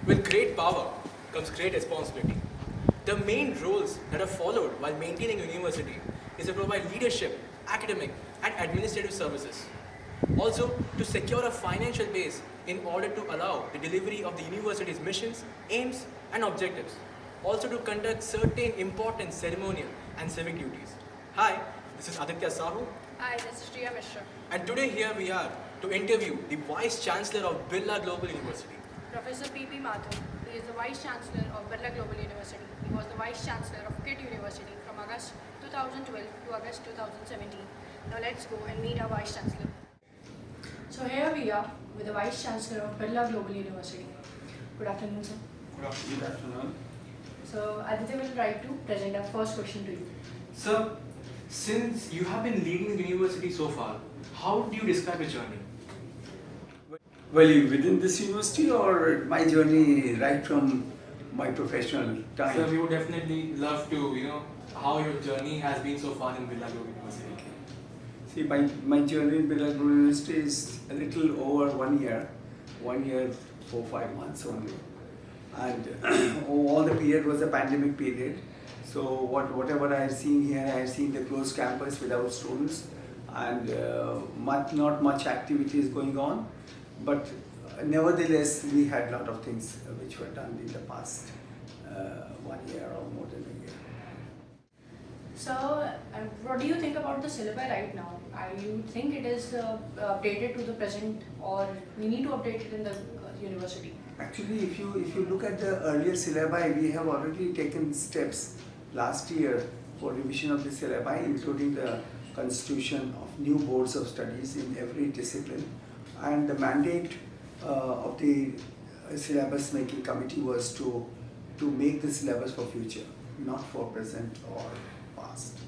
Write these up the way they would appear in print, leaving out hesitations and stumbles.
With great power comes great responsibility. The main roles that are followed while maintaining a university is to provide leadership, academic and administrative services. Also, to secure a financial base in order to allow the delivery of the university's missions, aims and objectives. Also to conduct certain important ceremonial and civic duties. Hi, this is ADITYA SAHU. Hi, this is MISHRA. And today here we are to interview the Vice Chancellor of Birla Global University. Professor Mathur. He is the Vice Chancellor of Birla Global University. He was the Vice Chancellor of KIT University from August 2012 to August 2017. Now let's go and meet our Vice Chancellor. So here we are with the Vice Chancellor of Birla Global University. Good afternoon, sir. Good afternoon. So Aditya will try to present our first question to you. Sir, since you have been leading the university so far, how do you describe your journey? Well, within this university or my journey right from my professional time? Sir, we would definitely love to, how your journey has been so far in Birla Global University. See, my journey in Birla Global University is a little over 1 year, 4-5 months only. And all the period was a pandemic period. So whatever I have seen here, I have seen the closed campus without students and not much activity is going on. But nevertheless, we had a lot of things which were done in the past 1 year or more than a year. So, what do you think about the syllabi right now? You think it is updated to the present, or we need to update it in the university? Actually, if you look at the earlier syllabi, we have already taken steps last year for revision of the syllabi, including the constitution of new boards of studies in every discipline. And the mandate of the syllabus making committee was to make the syllabus for future, not for present or past.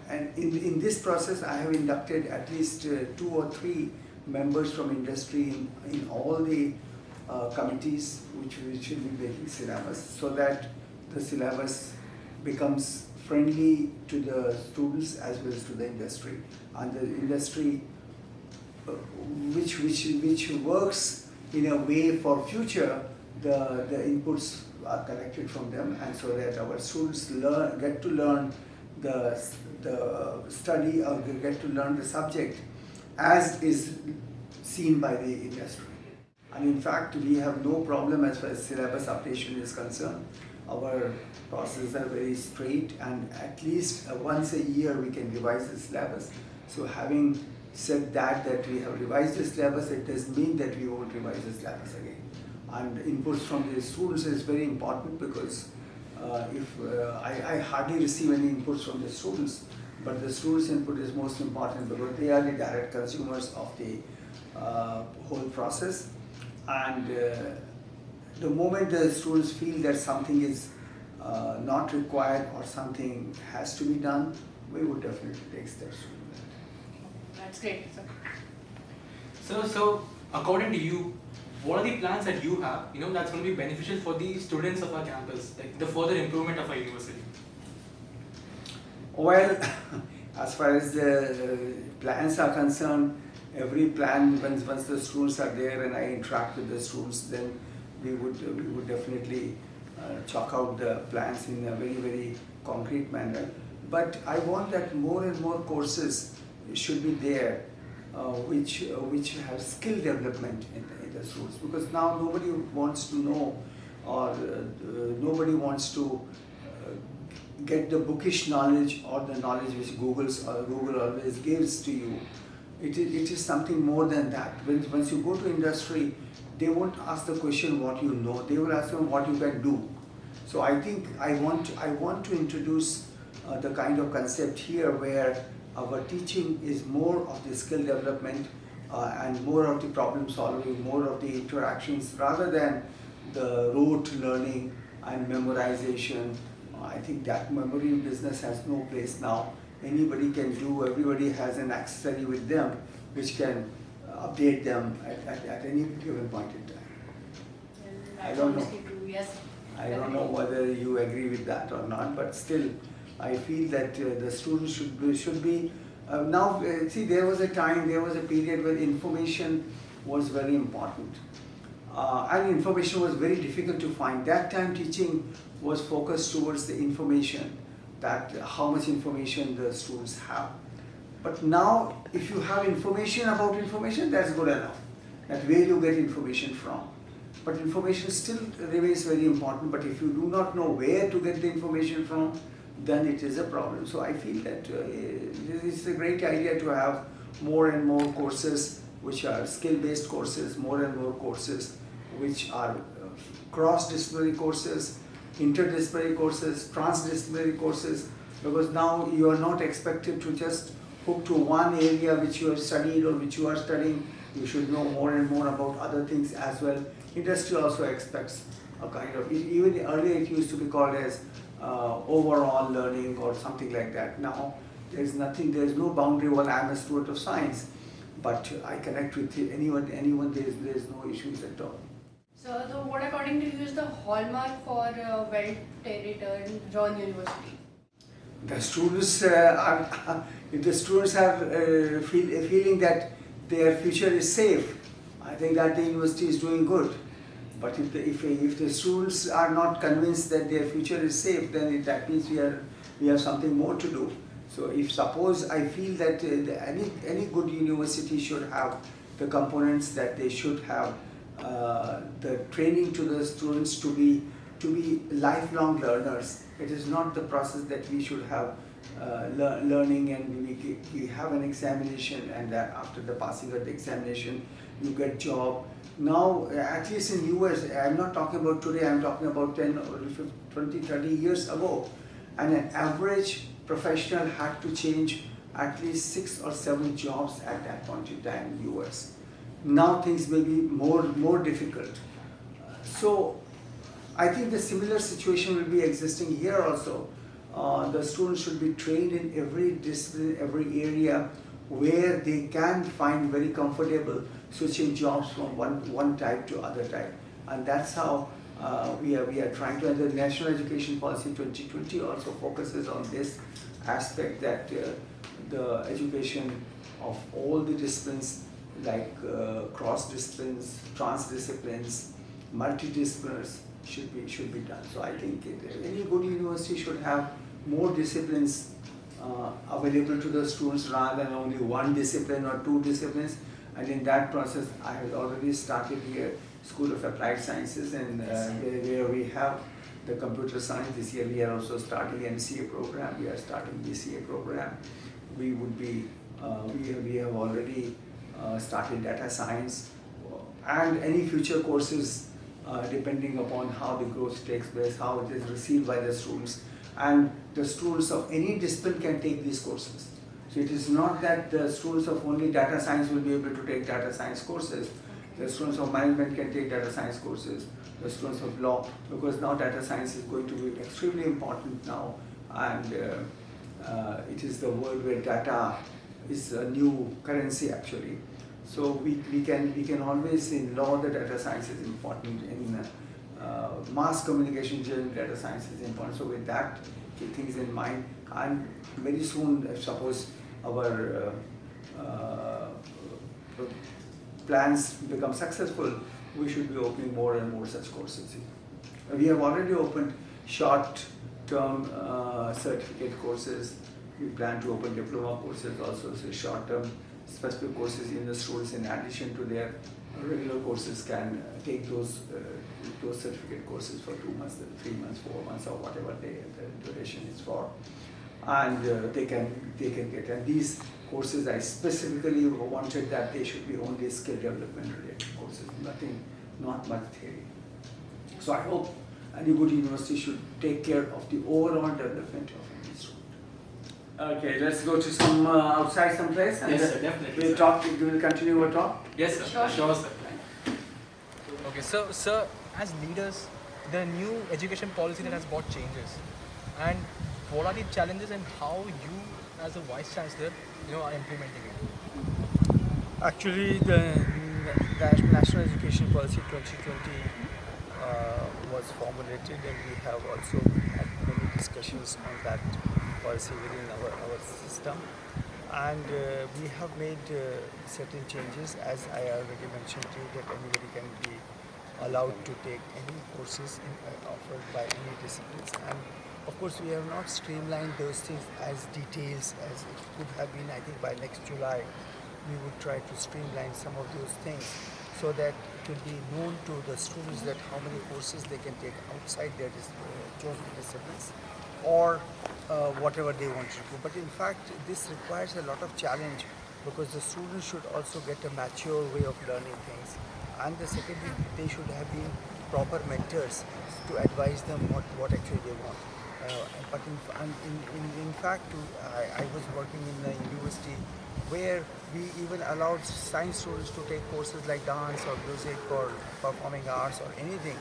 And in this process, I have inducted at least 2 or 3 members from industry in all the committees which will be making syllabus, so that the syllabus becomes friendly to the students as well as to the industry, and the industry which works in a way for future. The inputs are collected from them, and so that our students get to learn the study or get to learn the subject as is seen by the industry. And in fact, we have no problem as far as syllabus updation is concerned. Our processes are very straight, and at least once a year we can revise the syllabus. So having said that we have revised the syllabus, it doesn't mean that we won't revise the syllabus again. And inputs from the students is very important, because I hardly receive any inputs from the students, but the students' input is most important, because they are the direct consumers of the whole process. And the moment the students feel that something is not required or something has to be done, we would definitely take steps to do that. That's great, sir. So according to you, what are the plans that you have, that's going to be beneficial for the students of our campus, like the further improvement of our university? Well, as far as the plans are concerned, every plan, once the students are there and I interact with the students, then we would definitely chalk out the plans in a very, very concrete manner. But I want that more and more courses should be there which have skill development in the students, because now nobody wants to know, or nobody wants to get the bookish knowledge or the knowledge which Google always gives to you. It is something more than that. Once you go to industry, they won't ask the question what you know, they will ask them what you can do. So I think I want to introduce the kind of concept here where our teaching is more of the skill development and more of the problem solving, more of the interactions, rather than the rote learning and memorization. I think that memory business has no place now. Anybody can do, everybody has an accessory with them which can update them at any given point in time. I don't know. Yes. I don't know whether you agree with that or not, but still I feel that the students should be now. See, there was a period where information was very important, and information was very difficult to find. That time teaching was focused towards the information, that how much information the students have. But now, if you have information about information, that's good enough. That where you get information from. But information still remains very important. But if you do not know where to get the information from, then it is a problem. So I feel that it's a great idea to have more and more courses which are skill-based courses, more and more courses which are cross-disciplinary courses, interdisciplinary courses, transdisciplinary courses, because now you are not expected to just hook to one area which you have studied or which you are studying. You should know more and more about other things as well. Industry also expects a kind of, even earlier it used to be called as overall learning or something like that. Now there is nothing, there is no boundary. Well, I am a student of science, but I connect with anyone, there is no issues at all. So what according to you is the hallmark for well-run university? The students if the students have a feeling that their future is safe, I think that the university is doing good. But if the students are not convinced that their future is safe, then that means we have something more to do. So if suppose I feel that any good university should have the components that they should have, the training to the students to be lifelong learners. It is not the process that we should have learning and we have an examination, and that after the passing of the examination you get job. Now at least in US, I am not talking about today, I am talking about 10 or 20, 30 years ago, and an average professional had to change at least 6 or 7 jobs at that point in time in US. Now things may be more difficult. So I think the similar situation will be existing here also. The students should be trained in every discipline, every area where they can find very comfortable switching jobs from one type to other type. And that's how we are trying to, and the National Education Policy 2020 also focuses on this aspect, that the education of all the disciplines like cross disciplines, transdisciplines, multidisciplines should be done. So I think any good university should have more disciplines available to the students rather than only one discipline or 2 disciplines. And in that process, I have already started here School of Applied Sciences, and where we have the computer science. This year we are also starting MCA program. We are starting BCA program. We would be we have already started data science, and any future courses depending upon how the growth takes place, how it is received by the students. And the students of any discipline can take these courses. So it is not that the students of only data science will be able to take data science courses. The students of management can take data science courses. The students of law, because now data science is going to be extremely important now, and it is the world where data is a new currency actually. So we can always, in law the data science is important, in mass communication journal data science is important. So with that things in mind, and very soon, if suppose our plans become successful, we should be opening more and more such courses. We have already opened short-term certificate courses. We plan to open diploma courses also, so short-term specific courses in the students, in addition to their regular courses, can take those certificate courses for 2 months, 3 months, 4 months, or whatever the duration is for, and they can get. And these courses, I specifically wanted that they should be only skill development related courses, not much theory. So I hope any good university should take care of the overall development of any student. Okay, let's go to some outside someplace, and yes, sir, definitely. We'll continue our talk. Yes, sir. Sure, sir. Okay, so sir, as leaders, the new education policy that has brought changes, and what are the challenges and how you, as a vice chancellor, are implementing it? Actually, the National Education Policy 2020 was formulated, and we have also had many discussions on that policy within our system. And we have made certain changes, as I already mentioned to you, that anybody can be allowed to take any courses offered by any disciplines. And of course, we have not streamlined those things as details as it could have been. I think by next July, we would try to streamline some of those things so that it will be known to the students that how many courses they can take outside their chosen disciplines or whatever they want to do. But in fact, this requires a lot of challenge because the students should also get a mature way of learning things. And the second thing, they should have been proper mentors to advise them what actually they want. But in fact, I was working in a university where we even allowed science students to take courses like dance or music or performing arts or anything,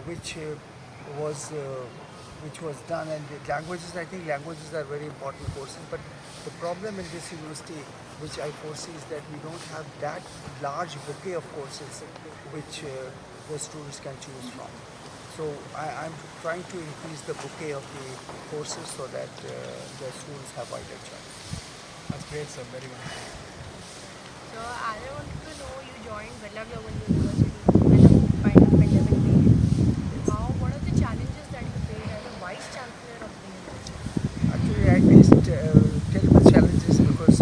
which was which was done. And the languages, I think languages are very important courses. But the problem in this university, which I foresee, is that we don't have that large bouquet of courses which the students can choose from. So I'm trying to increase the bouquet of the courses so that the students have wider choice. That's great, sir. Very good. So I wanted to know, you joined Birla Global University when the pandemic period. What are the challenges that you faced as a Vice Chancellor of the university? Actually, I faced terrible challenges because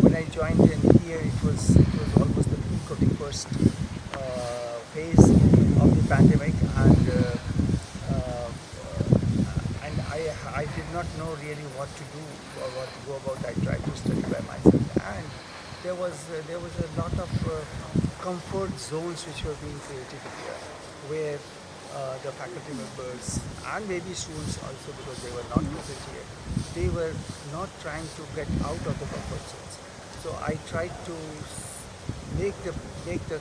when I joined in here, it was almost the peak of the first phase of the pandemic, and I did not know really what to do or what to go about. I tried to study by myself, and there was a lot of comfort zones which were being created here, where the faculty members and maybe students also, because they were not present here, they were not trying to get out of the comfort zones. So I tried to make the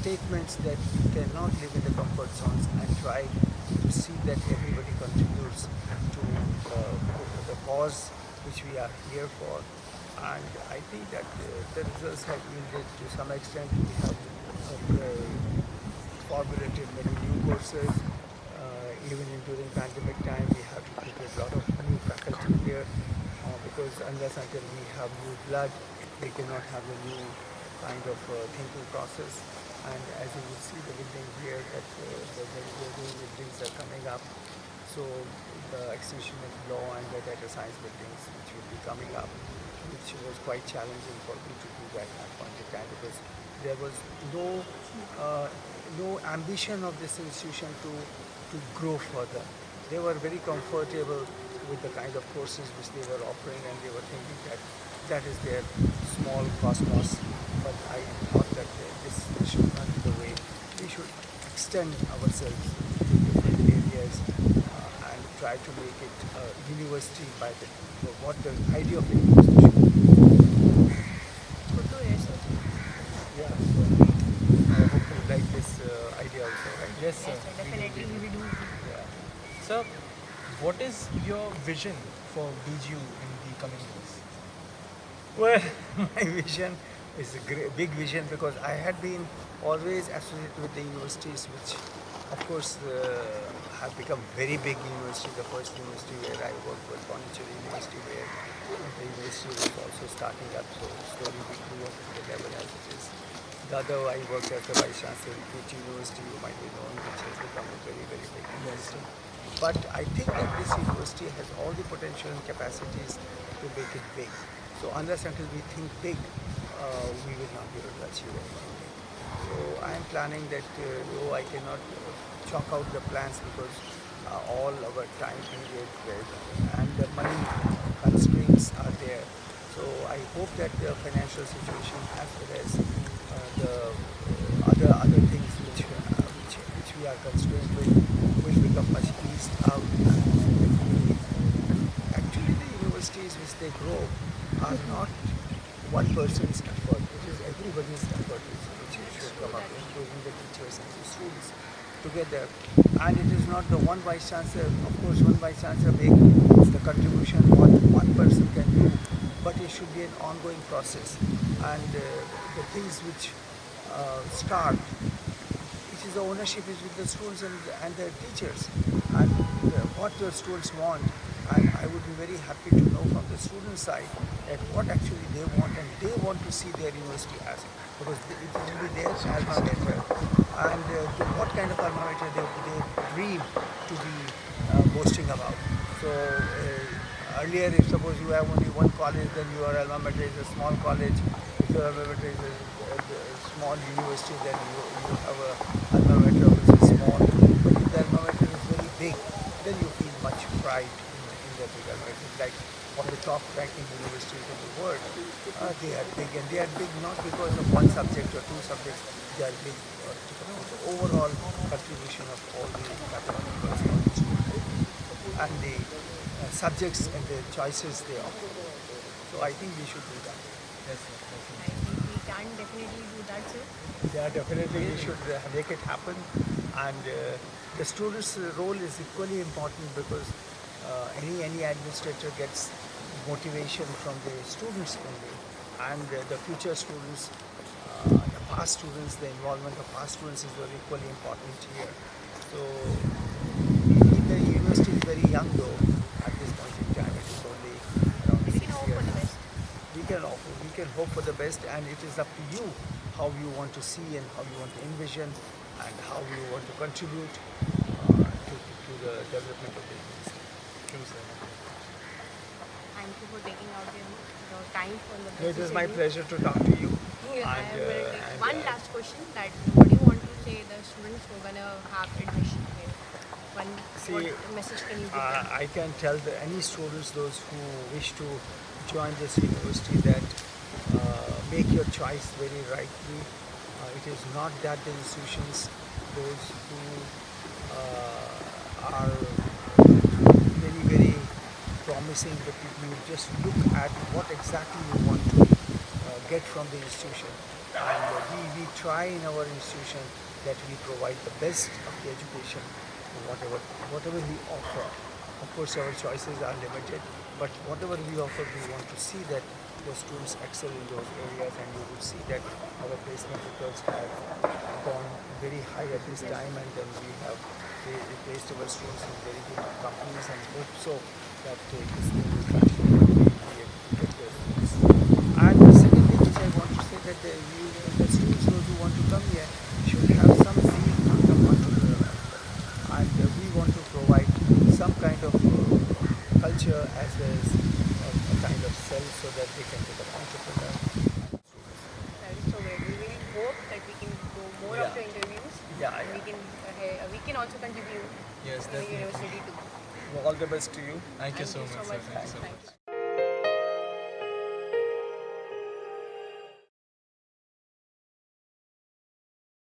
statements that we cannot live in the comfort zones and try to see that everybody contributes to the cause which we are here for. And I think that the results have yielded to some extent. We have formulated many new courses. Even during pandemic time, we have recruited a lot of new faculty here because unless until we have new blood, we cannot have a new kind of thinking process. And as you will see the building here, that the new buildings are coming up. So the extension of law and the data science buildings which will be coming up, which was quite challenging for me to do at that point in time because there was no ambition of this institution to grow further. They were very comfortable with the kind of courses which they were offering, and they were thinking that that is their small cosmos. But I thought that this should not be the way. We should extend ourselves to different areas and try to make it a university by what the idea of the university should be. Good to hear, sir. Yeah, so I hope you like this idea also, right? Yes, sir. Yes, sir, definitely we will do. Yeah. Sir, what is your vision for BGU in the coming years? Well, my vision is a big vision because I had been always associated with the universities which, of course, have become very big universities. The first university where I worked was Pondicherry University, where the university was also starting up, so slowly we grew up to the level as it is. The other, I worked as the Vice Chancellor in KT University, you might be known, which has become a very, very big university. But I think that this university has all the potential and capacities to make it big. So unless until we think big, we will not be able to achieve anything big. So I am planning that though I cannot chalk out the plans because all our time period and the money constraints are there. So I hope that the financial situation as well as the other things which we are constrained with will become much eased out. Actually, the universities which they grow are not one person's effort. It is everybody's effort which should come up, including the teachers and the students together. And it is not the one Vice Chancellor. Of course, one Vice Chancellor makes the contribution what one person can do, but it should be an ongoing process. And the things which start, it is the ownership is with the students and the teachers. And what the students want And I would be very happy to know from the student side that what actually they want, and they want to see their university as, because it will be their alma mater, and what kind of alma mater they dream to be boasting about. So earlier, if suppose you have only one college, then your alma mater is a small college. If your alma mater is a small university, then you have a alma mater which is small. But if the alma mater is very big, then you feel much pride in the big alma mater. Like of the top ranking universities in the world, they are big, and they are big not because of one subject or two subjects. They are big the overall contribution of all the mathematical students and the subjects and the choices they offer. So I think we should do that. Yes, sir. I think we can definitely do that, sir. Yeah, definitely we should make it happen, and the students' role is equally important, because any administrator gets motivation from the students only, and the future students, the past students, the involvement of past students is very equally important here. So the university is very young though at this point in time. It is only around We 6 can hope for the years. best. We can hope for the best, and it is up to you how you want to see and how you want to envision and how you want to contribute to the development of the university. True, sir. Thank you for taking out your time for the It is my schedule. pleasure to talk to you. Yeah, I And, am very and, one last question, that what do you want to say the students who are gonna have admission here? What message can you give them? I can tell any students, those who wish to join this university, that make your choice very rightly. It is not that the institutions, those who are very promising, but you just look at what exactly you want to get from the institution. And we try in our institution that we provide the best of the education, whatever we offer. Of course, our choices are limited, but whatever we offer, we want to see that the students excel in those areas, and you will see that our placement records have gone very high at this time, and then we have placed our students in very good companies, and hope so that this thing will continue and we will be able to get the students. And the second thing which I want to say, that the students, those who want to come here, should have some zeal to come entrepreneurial aspect, and we want to provide some kind of culture as well as a kind of cell, so that they can become entrepreneurs. That is so great. We really hope that we can do more of the interviews. Yeah, And we can also contribute Yes, in the definitely. university too. All the best to you. Thank you so much, sir. Thank you so much. Thank you so much. Thank you.